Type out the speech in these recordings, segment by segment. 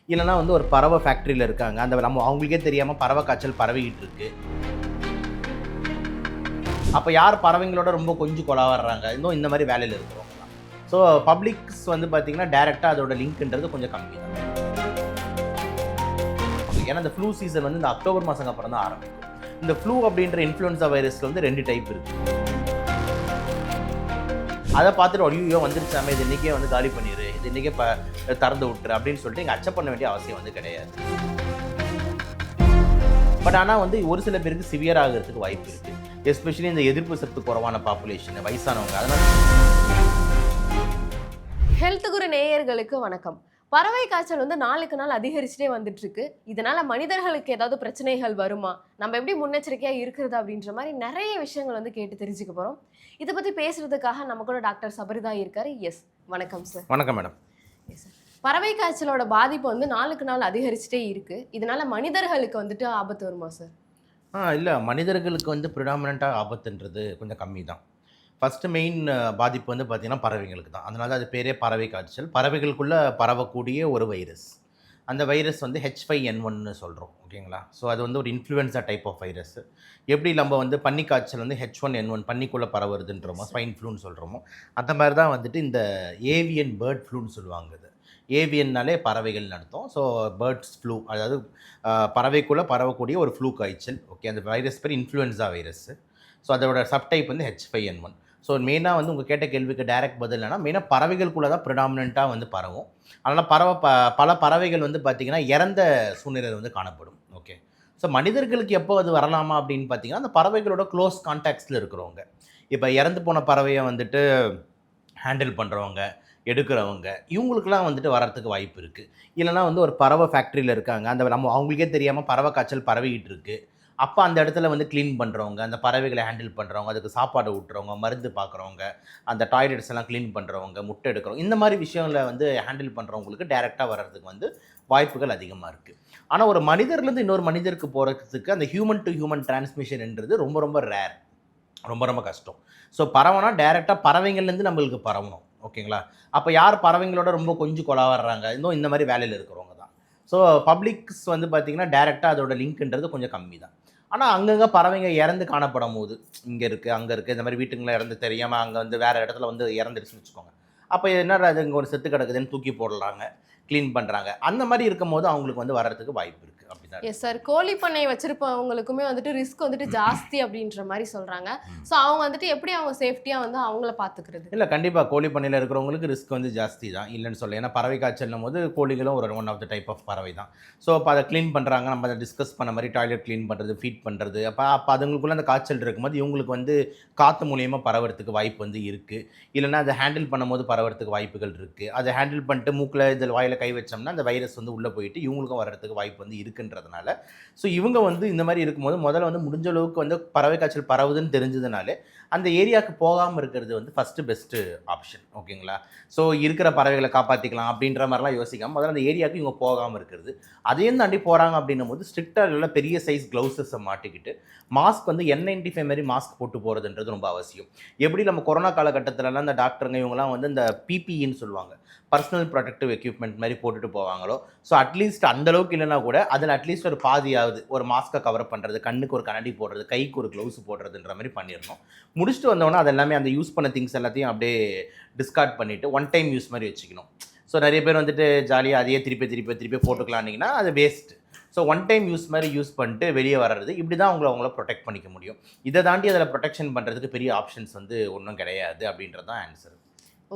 இல்லைனா வந்து ஒரு பறவை ஃபேக்ட்ரியில் இருக்காங்க, அந்த நம்ம அவங்களுக்கே தெரியாமல் பறவை காய்ச்சல் பரவிக்கிட்டு இருக்கு. அப்போ யார் பறவைங்களோட ரொம்ப கொஞ்சம் கொலாவறாங்க, இன்னும் இந்த மாதிரி வேலையில் இருக்கிறவங்க தான். ஸோ பப்ளிக்ஸ் வந்து பார்த்தீங்கன்னா டேரெக்டாக அதோட லிங்க்ன்றது கொஞ்சம் கம்மி தான். ஏன்னா இந்த ஃப்ளூ சீசன் வந்து இந்த அக்டோபர் மாதம் அப்புறம் தான் ஆரம்பிக்கும். இந்த ஃப்ளூ அப்படின்ற இன்ஃப்ளூயன்ஸா வைரஸில் வந்து 2 டைப் இருக்குது. அதை பார்த்துட்டு ஐயோ வந்துருச்சாமே, இது இன்றைக்கே வந்து காலி பண்ணிடு, இது இன்றைக்கே திறந்து விட்டுரு அப்படின்னு சொல்லிட்டு இங்கே அச்சப் பண்ண வேண்டிய அவசியம் வந்து கிடையாது. பட் ஆனால் வந்து ஒரு சில பேருக்கு சிவியர் ஆகிறதுக்கு வாய்ப்பு இருக்குது. எஸ்பெஷலி இந்த எதிர்ப்பு சக்தி குறைவான பாப்புலேஷன், வயசானவங்க. அதனால ஹெல்த் குரு நேயர்களுக்கு வணக்கம். பறவை காய்ச்சல் வந்து நாளுக்கு நாள் அதிகரிச்சுட்டே வந்துட்டு இருக்கு. இதனால மனிதர்களுக்கு ஏதாவது பிரச்சனைகள் வருமா, நம்ம எப்படி முன்னெச்சரிக்கையா இருக்கிறது அப்படின்ற மாதிரி நிறைய விஷயங்கள் வந்து கேட்டு தெரிஞ்சுக்க போறோம். இதை பத்தி பேசுறதுக்காக நம்ம கூட டாக்டர் சபரிதா இருக்காரு. எஸ், வணக்கம் சார். வணக்கம் மேடம். Yes sir. பறவை காய்ச்சலோட பாதிப்பு வந்து நாளுக்கு நாள் அதிகரிச்சுட்டே இருக்கு. இதனால மனிதர்களுக்கு வந்துட்டு ஆபத்து வருமா சார்? இல்லை, மனிதர்களுக்கு வந்து ப்ரிடாமினண்ட்டாக ஆபத்துன்றது கொஞ்சம் கம்மி தான். ஃபஸ்ட்டு மெயின் பாதிப்பு வந்து பார்த்திங்கன்னா பறவைங்களுக்கு தான். அதனால அது பேரே பறவை காய்ச்சல். பறவைகளுக்குள்ளே பரவக்கூடிய ஒரு வைரஸ். அந்த வைரஸ் வந்து H5N1ன்னு சொல்கிறோம், ஓகேங்களா? ஸோ அது வந்து ஒரு இன்ஃப்ளூயன்ஸா டைப் ஆஃப் வைரஸ். எப்படி நம்ம வந்து பன்னி காய்ச்சல் வந்து H1N1 பன்னிக்குள்ளே பரவுறதுன்றோமோ, ஸ்வைன் ஃப்ளூன்னு சொல்கிறோமோ, அந்த மாதிரி தான் வந்துட்டு இந்த ஏவியன் பேர்ட் ஃப்ளூன்னு சொல்லுவாங்க. இது ஏவியன்னாலே பறவைகள்னு அர்த்தம். ஸோ பேர்ட்ஸ் ஃப்ளூ, அதாவது பறவைக்குள்ளே பரவக்கூடிய ஒரு ஃப்ளூ காய்ச்சல். ஓகே, அந்த வைரஸ் பேர் இன்ஃப்ளூயன்ஸா வைரஸ். ஸோ அதோட சப்டைப் வந்து H5N1. ஸோ மெயினாக வந்து உங்கள் கேட்ட கேள்விக்கு டைரக்ட் பதில் என்னன்னா, மெயினாக பறவைகளுக்குள்ளே தான் ப்ரிடாமினண்ட்டாக வந்து பரவும். அதனால் பல பறவைகள் வந்து பார்த்திங்கன்னா இறந்த சூழ்நிலையில் வந்து காணப்படும். ஓகே, ஸோ மனிதர்களுக்கு எப்போ அது வரலாமா அப்படின்னு பார்த்தீங்கன்னா, அந்த பறவைகளோட க்ளோஸ் கான்டாக்ட்ஸில் இருக்கிறவங்க. இப்போ இறந்து போன பறவையை வந்துட்டு ஹேண்டில் பண்ணுறவங்க, எடுக்கிறவங்க, இவங்களுக்குலாம் வந்துட்டு வரத்துக்கு வாய்ப்பு இருக்குது. இல்லைனா வந்து ஒரு பறவை ஃபேக்ட்ரியில் இருக்காங்க, அந்த நம்ம அவங்களுக்கே தெரியாமல் பறவை காய்ச்சல் பரவிக்கிட்டு இருக்குது. அப்போ அந்த இடத்துல வந்து க்ளீன் பண்ணுறவங்க, அந்த பறவைகளை ஹேண்டில் பண்ணுறவங்க, அதுக்கு சாப்பாடு ஊட்டுறவங்க, மருந்து பார்க்குறவங்க, அந்த டாய்லெட்ஸ் எல்லாம் க்ளீன் பண்ணுறவங்க, முட்டை எடுக்கிறவங்க, இந்த மாதிரி விஷயங்களை வந்து ஹேண்டில் பண்ணுறவங்களுக்கு டைரெக்டாக வர்றதுக்கு வந்து வாய்ப்புகள் அதிகமாக இருக்குது. ஆனால் ஒரு மனிதர்லேருந்து இன்னொரு மனிதருக்கு போகிறதுக்கு அந்த ஹியூமன் டு ஹியூமன் டிரான்ஸ்மிஷன்ன்றது ரொம்ப ரொம்ப ரேர், ரொம்ப ரொம்ப கஷ்டம். ஸோ பரவனா டைரெக்டாக பறவைங்கள்லேருந்து நம்மளுக்கு பரவணும், ஓகேங்களா? அப்போ யார் பறவைங்களோட ரொம்ப கொஞ்சம் கொலாவறாங்க, இன்னும் இந்த மாதிரி வேலையில் இருக்கிறவங்க தான். ஸோ பப்ளிக்ஸ் வந்து பார்த்திங்கன்னா டைரெக்டாக அதோட லிங்க்ன்றது கொஞ்சம் கம்மி தான். ஆனால் அங்கங்கே பறவைங்க இறந்து காணப்படும் போது, இங்கே இருக்குது அங்கே இருக்குது, இந்த மாதிரி வீட்டுங்களை இறந்து தெரியாமல் அங்கே வந்து வேறு இடத்துல வந்து இறந்துடுச்சுன்னு வச்சுக்கோங்க. அப்போ என்னடா அது இங்கே ஒரு செத்து கிடக்குதுன்னு தூக்கி போடலாங்க, க்ளீன் பண்ணுறாங்க. அந்த மாதிரி இருக்கும் போது அவங்களுக்கு வந்து வர்றதுக்கு வாய்ப்பு இருக்குது. அப்படிதான். Yes sir. கோழி பண்ணை வச்சிருப்பவங்களுக்குமே வந்துட்டு ரிஸ்க் வந்துட்டு ஜாஸ்தி அப்படின்ற மாதிரி சொல்கிறாங்க. ஸோ அவங்க வந்துட்டு எப்படி அவங்க சேஃப்டியாக வந்து அவங்கள பார்த்துக்கிறது? இல்லை, கண்டிப்பாக கோழி பண்ணையில் இருக்கிறவங்களுக்கு ரிஸ்க் வந்து ஜாஸ்தி தான், இல்லைன்னு சொல்ல. ஏன்னா பறவை காய்ச்சல்னும் போது கோழிகளும் ஒரு one of the type of பறவை தான். ஸோ அப்போ அதை க்ளீன் பண்ணுறாங்க, நம்ம அதை டிஸ்கஸ் பண்ண மாதிரி டாய்லெட் க்ளீன் பண்ணுறது, ஃபீட் பண்ணுறது. அப்போ அதுங்களுக்குள்ளே அந்த காய்ச்சல் இருக்கும்போது இவங்களுக்கு வந்து காற்று மூலியமாக பரவறதுக்கு வாய்ப்பு வந்து இருக்குது. இல்லைனா அதை ஹேண்டில் பண்ணும்போது பரவறதுக்கு வாய்ப்புகள் இருக்குது. அதை ஹேண்டில் பண்ணிட்டு மூக்கில் இதில் வாயில் கை வச்சோம்னா அந்த வைரஸ் வந்து உள்ளே போயிட்டு இவங்களுக்கும் வர்றதுக்கு வாய்ப்பு வந்து இருக்குன்றதுனால, ஸோ இவங்க வந்து இந்த மாதிரி இருக்கும்போது முதல்ல வந்து முடிஞ்ச அளவுக்கு வந்து பறவை காய்ச்சல் பரவுதுன்னு தெரிஞ்சதுனாலே அந்த ஏரியாவுக்கு போகாமல் இருக்கிறது வந்து ஃபஸ்ட்டு பெஸ்ட்டு ஆப்ஷன், ஓகேங்களா? ஸோ இருக்கிற பறவைகளை காப்பாற்றிக்கலாம் அப்படின்ற மாதிரிலாம் யோசிக்காமல் முதல்ல அந்த ஏரியாவுக்கு இவங்க போகாமல் இருக்கிறது. அதையும் தாண்டி போகிறாங்க அப்படின்னும் போது ஸ்ட்ரிக்டாக இல்லை, பெரிய சைஸ் க்ளவுஸஸை மாட்டிக்கிட்டு மாஸ்க் வந்து N95 மாதிரி மாஸ்க் போட்டு போகிறதுன்றது ரொம்ப அவசியம். எப்படி நம்ம கொரோனா காலகட்டத்திலலாம் இந்த டாக்டருங்க இவங்கலாம் வந்து இந்த PPEன்னு சொல்லுவாங்க, பர்சனல் ப்ரொடெக்டிவ் எக்யூப்மெண்ட் மாதிரி போட்டுட்டு போவாங்களோ, ஸோ அட்லீஸ்ட் அந்தளவுக்கு இல்லைனா கூட அதில் அட்லீஸ்ட் ஒரு பாதியாவது ஒரு மாஸ்க்கை கவர் பண்ணுறது, கண்ணுக்கு ஒரு கண்ணாடி போடுறது, கைக்கு ஒரு க்ளவுஸ் போடுறதுன்ற மாதிரி பண்ணிடணும். முடிச்சுட்டு வந்தோன்னா அது எல்லாமே அந்த யூஸ் பண்ண திங்ஸ் எல்லாத்தையும் அப்படியே டிஸ்கார்ட் பண்ணிவிட்டு ஒன் டைம் யூஸ் மாதிரி வச்சுக்கணும். ஸோ நிறைய பேர் வந்துட்டு ஜாலியாக அதையே திருப்பி போட்டுக்கலான்னிங்கன்னா அது waste. So one time use மாதிரி யூஸ் பண்ணிட்டு வெளியே வர்றது, இப்படி தான் அவங்கள ப்ரொடெக்ட் பண்ணிக்க முடியும். இதை தாண்டி அதில் ப்ரொடெக்ஷன் பண்ணுறதுக்கு பெரிய ஆப்ஷன்ஸ் வந்து ஒன்றும் கிடையாது அப்படின்றது தான் ஆன்சர்.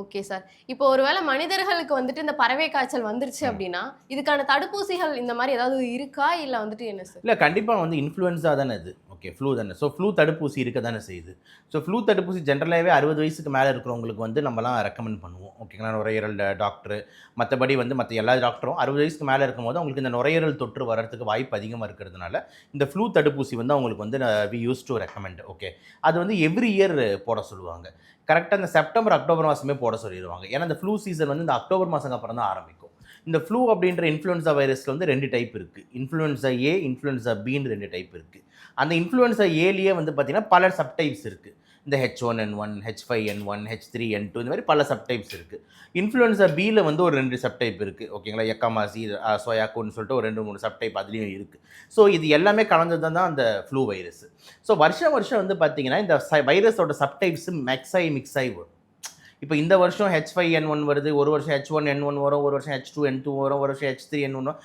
Okay sir. இப்போ ஒருவேளை மனிதர்களுக்கு வந்துட்டு இந்த பறவை காய்ச்சல் வந்துருச்சு அப்படின்னா இதுக்கான தடுப்பூசிகள் இந்த மாதிரி ஏதாவது இருக்கா, இல்லை வந்துட்டு என்ன சார்? இல்லை, கண்டிப்பாக வந்து இன்ஃப்ளூயன்ஸா தானே இது, ஓகே, ஃப்ளூ தானே. ஸோ ஃப்ளூ தடுப்பூசி இருக்க தானே செய்யுது. ஸோ ஃப்ளூ தடுப்பூசி ஜென்ரலாகவே 60 வயசுக்கு மேலே இருக்கிறவங்களுக்கு வந்து நம்மலாம் ரெக்கமெண்ட் பண்ணுவோம், ஓகேங்களா? நுரையீரல் டாக்டரு, மற்றபடி வந்து மற்ற எல்லா டாக்டரும் 60 வயசுக்கு மேலே இருக்கும்போது அவங்களுக்கு இந்த நுரையீரல் தொற்று வர்றதுக்கு வாய்ப்பு அதிகமாக இருக்கிறதுனால இந்த ஃப்ளூ தடுப்பூசி வந்து அவங்களுக்கு வந்து we use to recommend. Okay, அது வந்து எவ்ரி இயர் போட சொல்லுவாங்க. கரெக்டாக இந்த செப்டம்பர் அக்டோபர் மாதமே போட சொல்லிடுவாங்க. ஏன்னா இந்த ஃப்ளூ சீசன் வந்து இந்த அக்டோபர் மாதம் அப்புறம் தான் ஆரம்பிக்கும். இந்த ஃப்ளூ அப்படின்ற இன்ஃப்ளூயன்ஸா வைரஸில் வந்து 2 டைப் இருக்குது. இன்ஃப்ளூயன்ஸா A, இன்ஃப்ளூயன்ஸா Bன்னு 2 டைப் இருக்குது. அந்த இன்ஃப்ளூயன்ஸா ஏலேயே வந்து பார்த்திங்கன்னா பல சப்டைப்ஸ் இருக்குது. இந்த H1N1, H5N1, H3N2 இந்த மாதிரி பல சப்டைப்ஸ் இருக்குது. இன்ஃப்ளூயன்ஸா பியில் வந்து ஒரு 2 சப்டைப் இருக்குது. ஓகேங்களா, எக்கமாசி சோயாக்குன்னு சொல்லிட்டு ஒரு 2-3 சப்டைப் அதுலேயும் இருக்குது. ஸோ இது எல்லாமே கலந்தது தான் அந்த ஃப்ளூ வைரஸ். ஸோ வருஷம் வருஷம் வந்து பார்த்தீங்கன்னா இந்த வைரஸோட சப்டைப்ஸ் மிக்ஸ் ஆகி வரும். இப்போ இந்த வருஷம் H5N1 வருது, ஒரு வருஷம் H1N1 வரும், ஒரு வருஷம் H2N2 வரும், ஒரு வருஷம் H3N1 வரும்,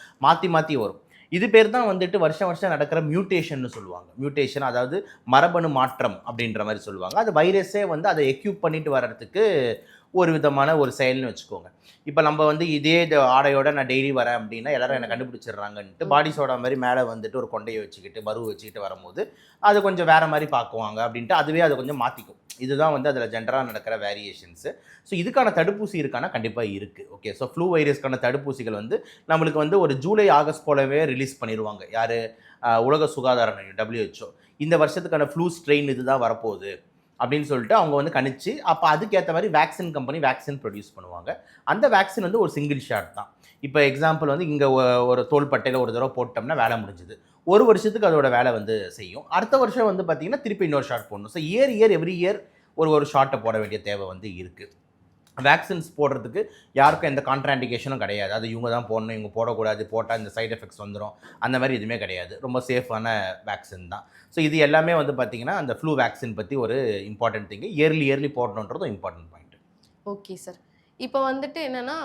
மாற்றி வரும். இது பேர் தான் வந்துட்டு வருஷம் வருஷம் நடக்கிற மியூட்டேஷன்னு சொல்லுவாங்க. மியூட்டேஷன் அதாவது மரபணு மாற்றம் அப்படின்ற மாதிரி சொல்லுவாங்க. அது வைரஸே வந்து அதை எக்யூப் பண்ணிட்டு வர்றதுக்கு ஒரு விதமான ஒரு செயல்னு வச்சுக்கோங்க. இப்போ நம்ம வந்து இதே ஆடையோட நான் டெய்லி வரேன் அப்படின்னா எல்லாரும் என்னை கண்டுபிடிச்சிடுறாங்கன்ட்டு பாடி சோடா மாதிரி மேலே வந்துட்டு ஒரு கொண்டையை வச்சுக்கிட்டு பருவு வச்சுக்கிட்டு வரும்போது அது கொஞ்சம் வேறு மாதிரி பார்க்குவாங்க அப்படின்ட்டு அதுவே அதை கொஞ்சம் மாற்றிக்கும். இதுதான் வந்து அதில் ஜென்ரலாக நடக்கிற வேரியேஷன்ஸு. ஸோ இதுக்கான தடுப்பூசி இருக்கானா கண்டிப்பாக இருக்குது. ஓகே, ஸோ ஃப்ளூ வைரஸ்க்கான தடுப்பூசிகள் வந்து நம்மளுக்கு வந்து ஒரு ஜூலை ஆகஸ்ட் போலவே ரிலீஸ் பண்ணிடுவாங்க. யார்? உலக சுகாதார நிலையம் WHO இந்த வருஷத்துக்கான ஃப்ளூ ஸ்ட்ரெயின் இதுதான் வரப்போகுது அப்படின்னு சொல்லிட்டு அவங்க வந்து கணிச்சு அப்போ அதுக்கேற்ற மாதிரி வேக்சின் கம்பெனி வேக்சின் ப்ரொடியூஸ் பண்ணுவாங்க. அந்த வேக்சின் வந்து ஒரு சிங்கிள் ஷாட் தான். இப்போ எக்ஸாம்பிள் வந்து இங்கே ஒரு தோள்பட்டையில் ஒரு தடவை போட்டோம்னா வேலை முடிஞ்சுது. ஒரு வருஷத்துக்கு அதோட வேலை வந்து செய்யும். அடுத்த வருஷம் வந்து பார்த்திங்கன்னா திருப்பி இன்னொரு ஷாட் போடணும். ஸோ எவ்ரி இயர் ஒரு ஷாட்டை போட வேண்டிய தேவை வந்து இருக்குது. வேக்சின்ஸ் போடுறதுக்கு யாருக்கும் எந்த கான்ட்ராண்டிகேஷனும் கிடையாது. அது இவங்க தான் போடணும், இவங்க போடக்கூடாது, போட்டால் இந்த சைட் எஃபெக்ட்ஸ் வந்துடும், அந்த மாதிரி எதுவுமே கிடையாது. ரொம்ப சேஃபான வேக்சின் தான். ஸோ இது எல்லாமே வந்து பார்த்திங்கன்னா அந்த ஃப்ளூ வேக்சின் பற்றி ஒரு இம்பார்ட்டன்ட் திங்கு. இயர்லி போடணுன்றதும் இம்பார்ட்டன்ட் பாயிண்ட். Okay sir. இப்போ வந்துட்டு என்னென்னா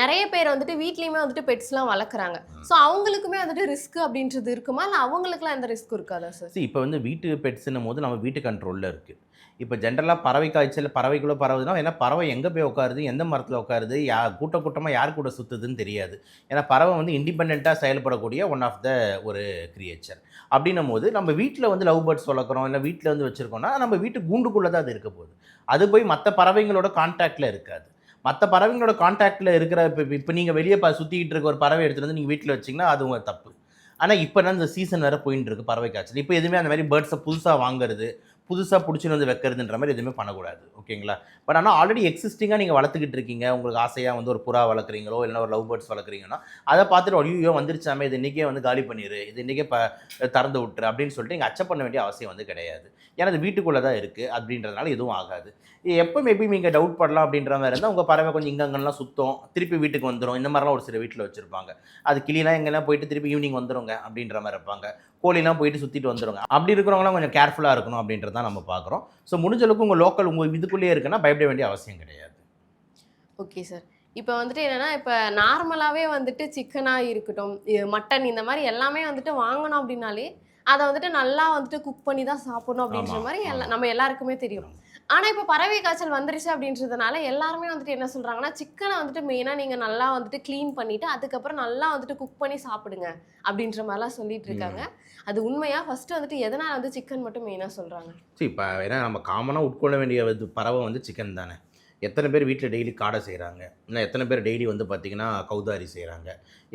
நிறைய பேர் வந்துட்டு வீட்லேயுமே வந்துட்டு பெட்ஸ்லாம் வளர்க்குறாங்க. ஸோ அவங்களுக்குமே வந்துட்டு ரிஸ்க் அப்படின்றது இருக்குமா, இல்லை அவங்களுக்குலாம் எந்த ரிஸ்க் இருக்காதா சார்? இப்போ வந்து வீட்டு பெட்ஸுன்னும் போது நம்ம வீட்டு கண்ட்ரோலில் இருக்குது. இப்போ ஜென்ரலாக பறவை காய்ச்சல் பறவைக்குள்ளே பரவுதுன்னா ஏன்னா பறவை எங்கே போய் உட்காருது, எந்த மரத்தில் உட்காருது, கூட்டமாக யார் கூட சுற்றுதுன்னு தெரியாது. ஏன்னா பறவை வந்து இண்டிபெண்ட்டாக செயல்படக்கூடிய ஒன் ஆஃப் த ஒரு கிரியேச்சர். அப்படின்னும் போது நம்ம வீட்டில் வந்து லவ் பேர்ட்ஸ் வளர்க்குறோம், இல்லை வீட்டில் வந்து வச்சுருக்கோம்னா நம்ம வீட்டு கூண்டுக்குள்ளே தான் அது இருக்க போகுது. அது போய் மற்ற பறவைங்களோட கான்டாக்டில் இருக்காது. மற்ற பறவைங்களோட கான்டாக்டில் இருக்கிற இப்போ நீங்கள் வெளியே சுற்றிக்கிட்டு இருக்க ஒரு பறவை எடுத்துகிட்டு வந்து நீங்கள் வீட்டில் வச்சிங்கன்னா அது உங்கள் தப்பு. ஆனால் இப்போ தான் இந்த சீசன் வேறு போயின்னு இருக்குது பறவை காய்ச்சல். இப்போ எதுவுமே அந்த மாதிரி பேர்ட்ஸை புதுசாக வாங்குறது, புதுசாக பிடிச்சின்னு வந்து வைக்கிறதுன்ற மாதிரி எதுவுமே பண்ணக்கூடாது. ஓகேங்களா? பட் ஆனால் ஆல்ரெடி எக்ஸிஸ்டிங்காக நீங்கள் வளர்த்துக்கிட்டு இருக்கீங்க, உங்களுக்கு ஆசையாக வந்து ஒரு புறா வளர்க்குறீங்களோ இல்லைனா ஒரு லவ் பேர்ட்ஸ் வளர்க்குறீங்கன்னா அதை பார்த்துட்டு ஐயோ வந்துருச்சாமே, இது இன்றைக்கே வந்து காலி பண்ணிடு, இது இன்றைக்கே திறந்து விட்டுரு அப்படின்னு சொல்லிட்டு நீங்கள் அச்சப் பண்ண வேண்டிய அவசியம் வந்து கிடையாது. ஏன்னா அது வீட்டுக்குள்ளே தான் இருக்குது அப்படின்றதுனால எதுவும் ஆகாது. எப்போ மேபி நீங்கள் டவுட் படலாம் அப்படின்ற மாதிரி இருந்தால் உங்கள் பறவை கொஞ்சம் இங்கங்கெல்லாம் சுத்தம், திருப்பி வீட்டுக்கு வந்துடும். இந்த மாதிரிலாம் ஒரு சில வீட்டில் வச்சுருப்பாங்க. அது கிளிலாம் எங்கெல்லாம் போயிட்டு திருப்பி ஈவினிங் வந்துடுங்க அப்படின்ற மாதிரி இருப்பாங்க. கோழிலாம் போயிட்டு சுற்றிட்டு வந்துடுங்க. அப்படி இருக்கிறவங்களாம் கொஞ்சம் கேர்ஃபுல்லாக இருக்கணும் அப்படின்றது தான் நம்ம பார்க்குறோம். ஸோ முடிஞ்ச அளவுக்கு உங்கள் லோக்கல் உங்கள் இதுக்குள்ளேயே இருக்குன்னா பயப்பட வேண்டிய அவசியம் கிடையாது. Okay sir. இப்போ வந்துட்டு என்னென்னா இப்போ நார்மலாகவே வந்துட்டு சிக்கனாக இருக்கட்டும், மட்டன் இந்த மாதிரி எல்லாமே வந்துட்டு வாங்கணும் அப்படின்னாலே அதை வந்துட்டு நல்லா வந்துட்டு குக் பண்ணி தான் சாப்பிடணும் அப்படின்ற மாதிரி நம்ம எல்லாருக்குமே தெரியும். ஆனால் இப்போ பறவை காய்ச்சல் வந்துருச்சு அப்படின்றதுனால எல்லாருமே வந்துட்டு என்ன சொல்கிறாங்கன்னா, சிக்கனை வந்துட்டு மெயினாக நீங்கள் நல்லா வந்துட்டு க்ளீன் பண்ணிவிட்டு அதுக்கப்புறம் நல்லா வந்துட்டு குக் பண்ணி சாப்பிடுங்க அப்படின்ற மாதிரிலாம் சொல்லிட்டு இருக்காங்க. அது உண்மையாக? ஃபஸ்ட்டு வந்துட்டு எதனால் வந்து சிக்கன் மட்டும் மெயினாக சொல்கிறாங்க? சரி, இப்போ ஏன்னா நம்ம காமனாக உட்கொள்ள வேண்டிய பறவை வந்து சிக்கன் தானே. எத்தனை பேர் வீட்டில் டெய்லி காடை செய்கிறாங்க, இல்லை எத்தனை பேர் டெய்லி வந்து பார்த்திங்கன்னா கௌதாரி செய்கிறாங்க,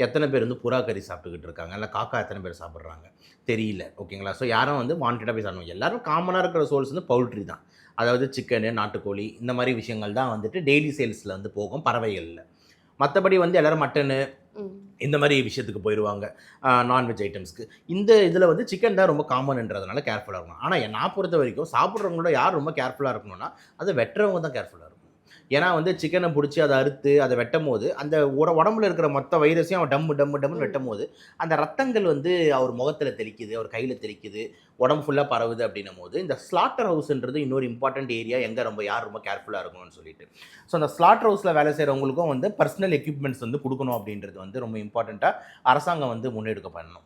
எத்தனை பேர் வந்து புறா கறி சாப்பிட்டுக்கிட்டு இருக்காங்க, இல்லை காக்கா எத்தனை பேர் சாப்பிட்றாங்க தெரியல. ஓகேங்களா? ஸோ யாரும் வந்து வாண்டடாக போய் சாப்பிடுவாங்க. எல்லோரும் காமனாக இருக்கிற சோர்ஸ் வந்து பவுல்ட்ரி தான். அதாவது சிக்கனு, நாட்டுக்கோழி இந்த மாதிரி விஷயங்கள் தான் வந்துட்டு டெய்லி சேல்ஸில் வந்து போகும் பறவைகளில். மற்றபடி வந்து எல்லோரும் மட்டனு இந்த மாதிரி விஷயத்துக்கு போயிடுவாங்க, நான்வெஜ் ஐட்டம்ஸ்க்கு. இந்த இதில் வந்து சிக்கன் தான் ரொம்ப காமன்ன்றதுனால கேர்ஃபுல்லாக இருக்கணும். ஆனால் நான் பொறுத்த வரைக்கும் சாப்பிட்றவங்களோட யார் ரொம்ப கேர்ஃபுல்லாக இருக்கணும்னா அதை வெட்டுறவங்க தான் கேர்ஃபுல்லாக இருக்கணும். ஏன்னா வந்து சிக்கனை பிடிச்சி அதை அறுத்து அதை வெட்டும் போது அந்த உடம்புல இருக்கிற மொத்த வைரஸையும் அவன் டம்முன்னு வெட்டும் போது அந்த ரத்தங்கள் வந்து அவர் முகத்தில் தெளிக்குது, அவர் கையில் தெளிக்குது, உடம்பு ஃபுல்லாக பரவுது அப்படின்னும் போது இந்த ஸ்லாட்டர் ஹவுஸ்ன்றது இன்னொரு இம்பார்ட்டன்ட் ஏரியா. எங்கே யார் ரொம்ப கேர்ஃபுல்லாக இருக்கணும்னு சொல்லிட்டு ஸோ அந்த ஸ்லாட்டர் ஹவுஸில் வேலை செய்கிறவங்களுக்கும் வந்து பர்சனல் எக்யூப்மெண்ட்ஸ் வந்து கொடுக்கணும் அப்படின்றது வந்து ரொம்ப இம்பார்ட்டண்ட்டாக அரசாங்கம் வந்து முன்னெடுக்க பண்ணணும்.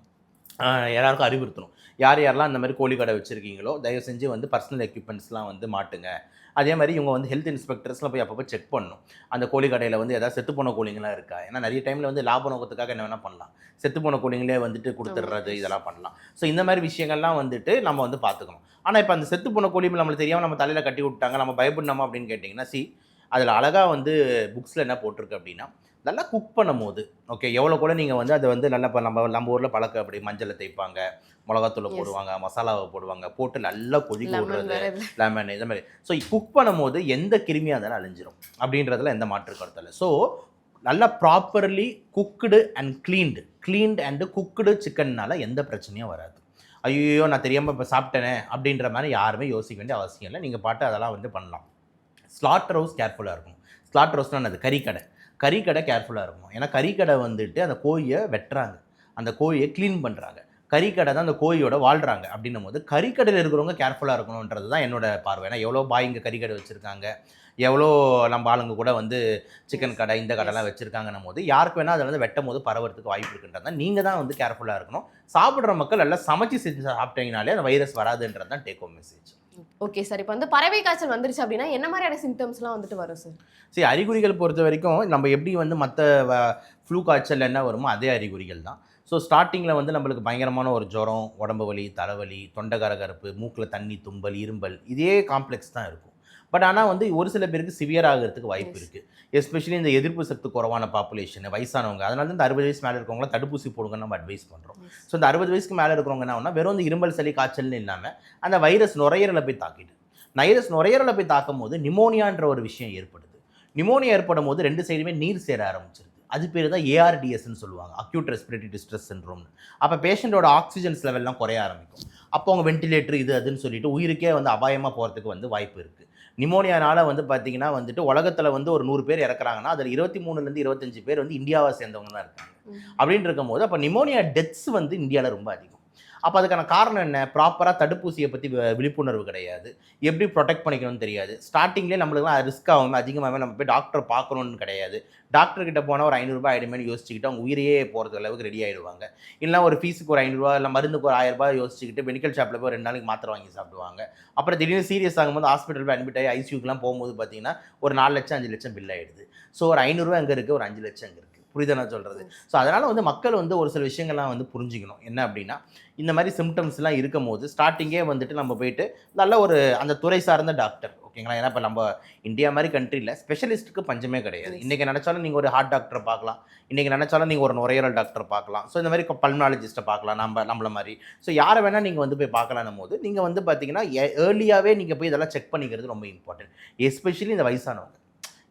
எல்லாருக்கும் அறிவுறுத்தணும். யாரெல்லாம் அந்த மாதிரி கோழி கடை வச்சுருக்கீங்களோ தயவு செஞ்சு வந்து பர்சனல் எக்யூப்மெண்ட்ஸ்லாம் வந்து மாட்டுங்க. அதே மாதிரி இவங்க வந்து ஹெல்த் இன்ஸ்பெக்டர்ஸ்லாம் போய் அப்பப்போ செக் பண்ணணும். அந்த கோழி கடையில் வந்து எதாவது செத்துப்போன கோழிங்களாம் இருக்கா. ஏன்னா நிறைய டைமில் வந்து லாப நோக்கத்துக்காக என்ன வேணால் பண்ணலாம், செத்துப்போன கோழிங்களே வந்துட்டு கொடுத்துட்றது, இதெல்லாம் பண்ணலாம். ஸோ இந்த மாதிரி விஷயங்கள்லாம் வந்துட்டு நம்ம வந்து பார்த்துக்கணும். ஆனால் இப்போ அந்த செத்துப்போன கோழி நம்மளுக்கு தெரியாமல் நம்ம தலையில் கட்டி விட்டாங்க, நம்ம பயப்படணுமா அப்படின்னு கேட்டிங்கன்னா, அதில் அழகாக வந்து புக்ஸில் என்ன போட்டிருக்கு அப்படின்னா, நல்லா குக் பண்ணும் போது ஓகே எவ்வளோ கூட நீங்கள் வந்து அதை வந்து நல்லா நம்ம ஊரில் பழக்கம் அப்படி மஞ்சளை தேய்ப்பாங்க, மிளகாத்தூளை போடுவாங்க, மசாலாவை போடுவாங்க, போட்டு நல்லா கொதிக்க விடுறது, லெமன் இந்த மாதிரி. ஸோ குக் பண்ணும் போது எந்த கிருமியாக இருந்தாலும் அழிஞ்சிரும் அப்படின்றதுல எந்த மாற்று கருத்து இல்லை. ஸோ நல்லா properly cooked and cleaned and cooked சிக்கன்னால எந்த பிரச்சனையும் வராது. ஐயோ நான் தெரியாமல் இப்போ சாப்பிட்டேனே அப்படின்ற மாதிரி யாருமே யோசிக்க வேண்டிய அவசியம் இல்லை. நீங்கள் பாட்டு அதெல்லாம் வந்து பண்ணலாம். ஸ்லாட்டர் ஹவுஸ் கேர்ஃபுல்லாக இருக்கும். ஸ்லாட்டர் ஹவுஸ்னால் அது கறிக்கடை கேர்ஃபுல்லாக இருக்கும். ஏன்னா கறிக்கடை வந்துட்டு அந்த கோழியை வெட்டுறாங்க, அந்த கோழியை க்ளீன் பண்ணுறாங்க, கறிக்கடை தான் அந்த கோழியோட வாழ்கிறாங்க. அப்படின்னும் போது கறிக்கடையில் இருக்கிறவங்க கேர்ஃபுல்லாக இருக்கணுன்றது தான் என்னோட பார்வை. ஏன்னா எவ்வளோ பாய்ங்க கறிக்கடை வச்சுருக்காங்க, எவ்வளோ நம்ம ஆளுங்க கூட வந்து சிக்கன் கடை இந்த கடைலாம் வச்சுருக்காங்கன்னும் போது யாருக்கு வேணால் அதில் வந்து வெட்டும் போது பரவறதுக்கு வாய்ப்பு இருக்குன்றது நீங்கள் தான் வந்து கேர்ஃபுல்லாக இருக்கணும். சாப்பிட்ற மக்கள் எல்லாம் சமைச்சு செஞ்சு சாப்பிட்டீங்கனாலே அந்த வைரஸ் வராதுன்றது தான் take home message. Okay sir. இப்போ வந்து பறவை காய்ச்சல் வந்துருச்சு அப்படின்னா என்ன மாதிரியான சிம்டம்ஸ்லாம் வந்துட்டு வரும் சார்? சரி, அறிகுறிகள் பொறுத்த வரைக்கும் நம்ம எப்படி வந்து மற்ற ஃப்ளூ காய்ச்சல் என்ன வருமோ அதே அறிகுறிகள் தான். ஸோ ஸ்டார்டிங்கில் வந்து நம்மளுக்கு பயங்கரமான ஒரு ஜுரம், உடம்பு வலி, தலைவலி, தொண்டை கரகரப்பு, மூக்கில் தண்ணி, தும்பல், இரும்பல், இதே காம்ப்ளெக்ஸ் தான் இருக்கும். பட் ஆனால் வந்து ஒரு சில பேருக்கு சிவியர் ஆகிறதுக்கு வாய்ப்பு இருக்குது. எஸ்பெஷலி இந்த எதிர்ப்பு சக்தி குறைவான பாப்புலேஷன், வயசானவங்க. அதனால தான் இந்த 60 வயசு மேலே இருக்கிறவங்களாம் தடுப்பூசி போடுங்கன்னு நம்ம அட்வைஸ் பண்ணுறோம். ஸோ இந்த 60 வயசுக்கு மேலே இருக்கிறவங்க என்ன ஆகுனா வெறும் இந்த இரும்பல், சளி, காய்ச்சல்னு இல்லாமல் அந்த வைரஸ் நுரையீரலை போய் தாக்கிடுது. நுரையீரலை போய் தாக்கும் போது நிமோனியான்ற ஒரு விஷயம் ஏற்படுது. நிமோனியா ஏற்படும் போது 2 சைடுமே நீர் சேர ஆரம்பிச்சிருது. அது பேர் தான் ARDSன்னு சொல்லுவாங்க, அக்யூட் ரெஸ்பிரேட்டரி டிஸ்ட்ரெஸ் சிண்ட்ரோம்னு. அப்போ பேஷண்ட்டோட ஆக்சிஜன்ஸ் லெவல்லாம் குறைய ஆரம்பிக்கும். அப்போ அவங்க வென்டிலேட்டர் இது அதுன்னு சொல்லிட்டு உயிருக்கே வந்து அபாயமாக போகிறதுக்கு வந்து வாய்ப்பு இருக்குது. நிமோனியானால வந்து பார்த்தீங்கன்னா வந்துட்டு உலகத்தில் வந்து ஒரு 100 பேர் இறக்குறாங்கன்னா அதில் 23லேருந்து 25 பேர் வந்து இந்தியாவை சேர்ந்தவங்க தான் இருக்காங்க. அப்படின்னு இருக்கும்போது அப்போ நிமோனியா டெத்ஸ் வந்து இந்தியாவில் ரொம்ப அதிகம். அப்போ அதுக்கான காரணம் என்ன? ப்ராப்பராக தடுப்பூசியை பற்றி விழிப்புணர்வு கிடையாது, எப்படி ப்ரொடெக்ட் பண்ணிக்கணும்னு தெரியாது. ஸ்டார்டிங்லேயே நம்மளுக்குலாம் ரிஸ்க் ஆகும், அதிகமாகவே நம்ம போய் டாக்டர் பார்க்கணுன்னு கிடையாது. டாக்டர்கிட்ட போனால் ஒரு 500 ரூபாய் ஆயிடுமேனு யோசிச்சுக்கிட்டு அவங்க உயிரையே போகிறது அளவுக்கு ரெடி ஆகிடுவாங்க. இல்லை ஒரு ஃபீஸுக்கு ஒரு 500 ரூபா, இல்லை மருந்துக்கு ஒரு 1000 ரூபாய் யோசிச்சுக்கிட்டு மெடிக்கல் ஷாப்பில் போய் 2 நாளைக்கு மாத்திரை வாங்கி சாப்பிடுவாங்க. அப்புறம் திடீர்னு சீரியஸ் ஆகும்போது ஹாஸ்பிட்டல் போய் அட்மிட் ஆகி ஐசியூக்கெலாம் போகும்போது பார்த்தீங்கன்னா ஒரு 4 லட்சம் 5 லட்சம் பில் ஆகிடுது. ஸோ ஒரு 500 ரூபா அங்கே இருக்குது, ஒரு 5 லட்சம் அங்கே இருக்குது. புரியுதா நான் சொல்கிறது? ஸோ அதனால் வந்து மக்கள் வந்து ஒரு சில விஷயங்கள்லாம் வந்து புரிஞ்சுக்கணும். என்ன அப்படின்னா, இந்த மாதிரி சிம்டம்ஸ்லாம் இருக்கும் போது ஸ்டார்டிங்கே வந்துட்டு நம்ம போயிட்டு நல்ல ஒரு அந்த துறை சார்ந்த டாக்டர், ஓகேங்களா? ஏன்னா இப்போ நம்ம இந்தியா மாதிரி கண்ட்ரியில் ஸ்பெஷலிஸ்ட்டுக்கு பஞ்சமே கிடையாது. இன்றைக்கி நினச்சாலும் நீங்கள் ஒரு ஹார்ட் டாக்டரை பார்க்கலாம், இன்றைக்கி நினச்சாலும் நீங்கள் ஒரு நுரையீரல் டாக்டர் பார்க்கலாம். ஸோ இந்த மாதிரி பல்மனாலஜிஸ்ட்டை பார்க்கலாம், நம்மள மாதிரி. ஸோ யாரை வேணால் நீங்கள் வந்து போய் பார்க்கலான்னும் போது நீங்கள் வந்து பார்த்தீங்கன்னா ஏர்லியாகவே நீங்கள் போய் இதெல்லாம் செக் பண்ணிக்கிறது ரொம்ப இம்பார்ட்டன்ட். எஸ்பெஷலி இந்த வயசானவங்க.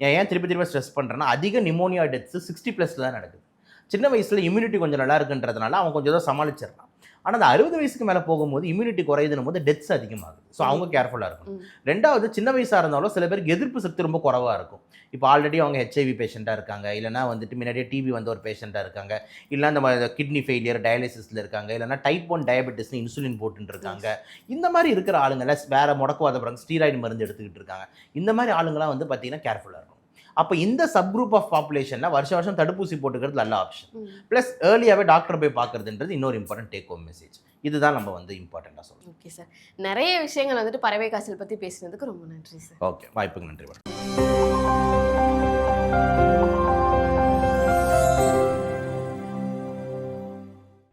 ஏன் திருப்பி ஸ்ட்ரெஸ் பண்ணுறேன்னா, அதிக நிமோனியா டெத்ஸு 60+ தான் நடக்குது. சின்ன வயசில் இம்யூனிட்டி கொஞ்சம் நல்லா இருக்குன்றதுனால அவன் கொஞ்சம் தான் சமாளிச்சிடலாம். ஆனால் அந்த 60 வயசுக்கு மேலே போகும்போது இம்யூனிட்டி குறையுதுன்னும் போது டெத்ஸ் அதிகமாகுது. ஸோ அவங்க கேர்ஃபுல்லாக இருக்கணும். ரெண்டாவது, சின்ன வயசாக இருந்தாலும் சில பேருக்கு எதிர்ப்பு சக்தி ரொம்ப குறைவாக இருக்கும். இப்போ ஆல்ரெடி அவங்க HIV பேஷண்ட்டாக இருக்காங்க, இல்லைனா வந்துட்டு முன்னாடியே டிபி வந்து ஒரு பேஷண்ட்டாக இருக்காங்க, இல்லை இந்த கிட்னி ஃபெயிலியர் டயாலிசிஸில் இருக்காங்க, இல்லைனா டைப் 1 டயபெட்டிஸ்னு இன்சுலின் போட்டுட்டு இருக்காங்க. இந்த மாதிரி இருக்கிற ஆளுங்களை வேறு முடக்குவாத பிறகு ஸ்டீராய்டு மருந்து எடுத்துக்கிட்டு இருக்காங்க. இந்த மாதிரி ஆளுங்களாம் வந்து பார்த்தீங்கன்னா கேர்ஃபுல்லாக இருக்கும். அப்போ இந்த சப் குரூப் ஆஃப் பாப்புலேஷனில் வருஷம் தடுப்பூசி போட்டுக்கிறது நல்ல ஆப்ஷன். ப்ளஸ் ஏர்லியாகவே டாக்டர் போய் பார்க்குறதுன்றது இன்னொரு இம்பார்ட்டன்ட் டேக் ஹோம் மெசேஜ். இதுதான் நம்ம வந்து இம்பார்ட்டண்ட்டாக சொல்லுவோம். ஓகே சார், நிறைய விஷயங்கள் வந்துட்டு பறவை காய்ச்சல் பற்றி பேசுனதுக்கு ரொம்ப நன்றி சார். ஓகே, வாய்ப்புக்கு நன்றி.